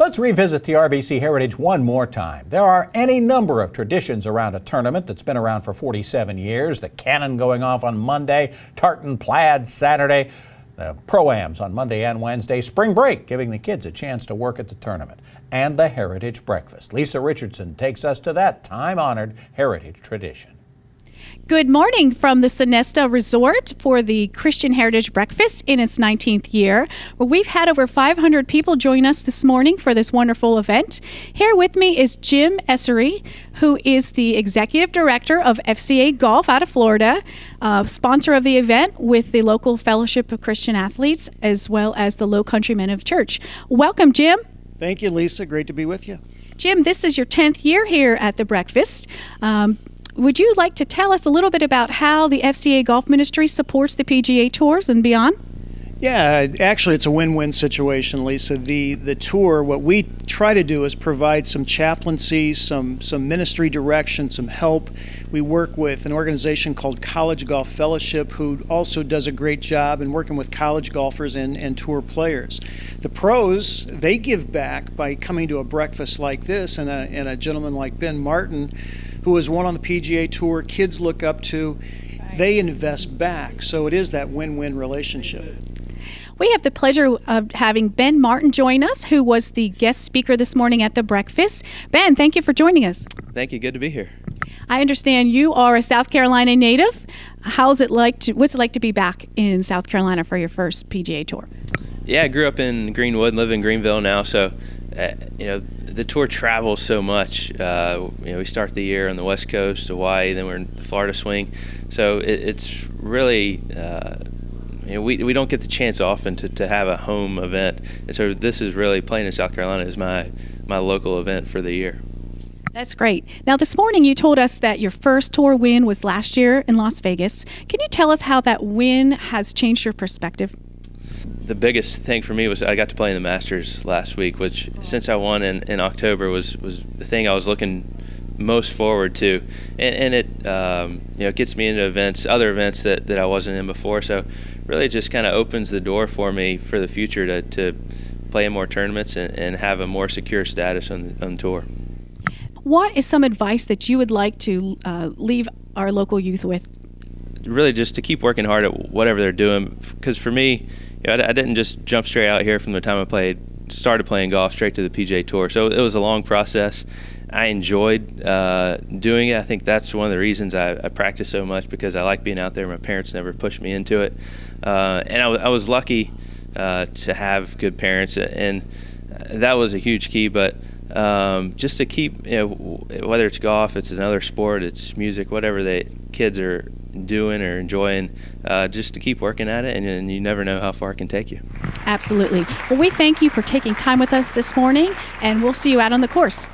Let's revisit the RBC Heritage one more time. There are any number of traditions around a tournament that's been around for 47 years. The cannon going off on Monday, tartan plaid Saturday, the pro-ams on Monday and Wednesday, spring break giving the kids a chance to work at the tournament, and the Heritage Breakfast. Lisa Richardson takes us to that time-honored heritage tradition. Good morning from the Sonesta Resort for the Christian Heritage Breakfast in its 19th year, where we've had over 500 people join us this morning for this wonderful event. Here with me is Jim Essery, who is the Executive Director of FCA Golf out of Florida, sponsor of the event with the local Fellowship of Christian Athletes, as well as the Low Country Men of Church. Welcome, Jim. Thank you, Lisa. Great to be with you. Jim, this is your 10th year here at the breakfast. Would you like to tell us a little bit about how the FCA Golf Ministry supports the PGA Tours and beyond? Yeah, actually it's a win-win situation, Lisa. The tour, what we try to do is provide some chaplaincy, some ministry direction, some help. We work with an organization called College Golf Fellowship, who also does a great job in working with college golfers and tour players. The pros, they give back by coming to a breakfast like this, and a gentleman like Ben Martin, who has won on the PGA Tour, kids look up to, they invest back. So it is that win-win relationship. We have the pleasure of having Ben Martin join us, who was the guest speaker this morning at the breakfast. Ben, thank you for joining us. Thank you. Good to be here. I understand you are a South Carolina native. What's it like to be back in South Carolina for your first PGA Tour? Yeah, I grew up in Greenwood and live in Greenville now, so the tour travels so much. We start the year on the West Coast, Hawaii, then we're in the Florida swing. So it's really, we don't get the chance often to have a home event. And so this is really, playing in South Carolina is my local event for the year. That's great. Now, this morning you told us that your first tour win was last year in Las Vegas. Can you tell us how that win has changed your perspective? The biggest thing for me was I got to play in the Masters last week, which since I won in October was the thing I was looking most forward to, and it gets me into other events that I wasn't in before. So really just kind of opens the door for me for the future to play in more tournaments and have a more secure status on tour. What is some advice that you would like to leave our local youth with? Really just to keep working hard at whatever they're doing, because for me, I didn't just jump straight out here from the time I started playing golf straight to the PGA Tour. So it was a long process. I enjoyed doing it. I think that's one of the reasons I practice so much, because I like being out there. My parents never pushed me into it. And I was lucky to have good parents, and that was a huge key. But just to keep, whether it's golf, it's another sport, it's music, whatever the kids are doing or enjoying, just to keep working at it, and you never know how far it can take you. Absolutely. Well, we thank you for taking time with us this morning, and we'll see you out on the course.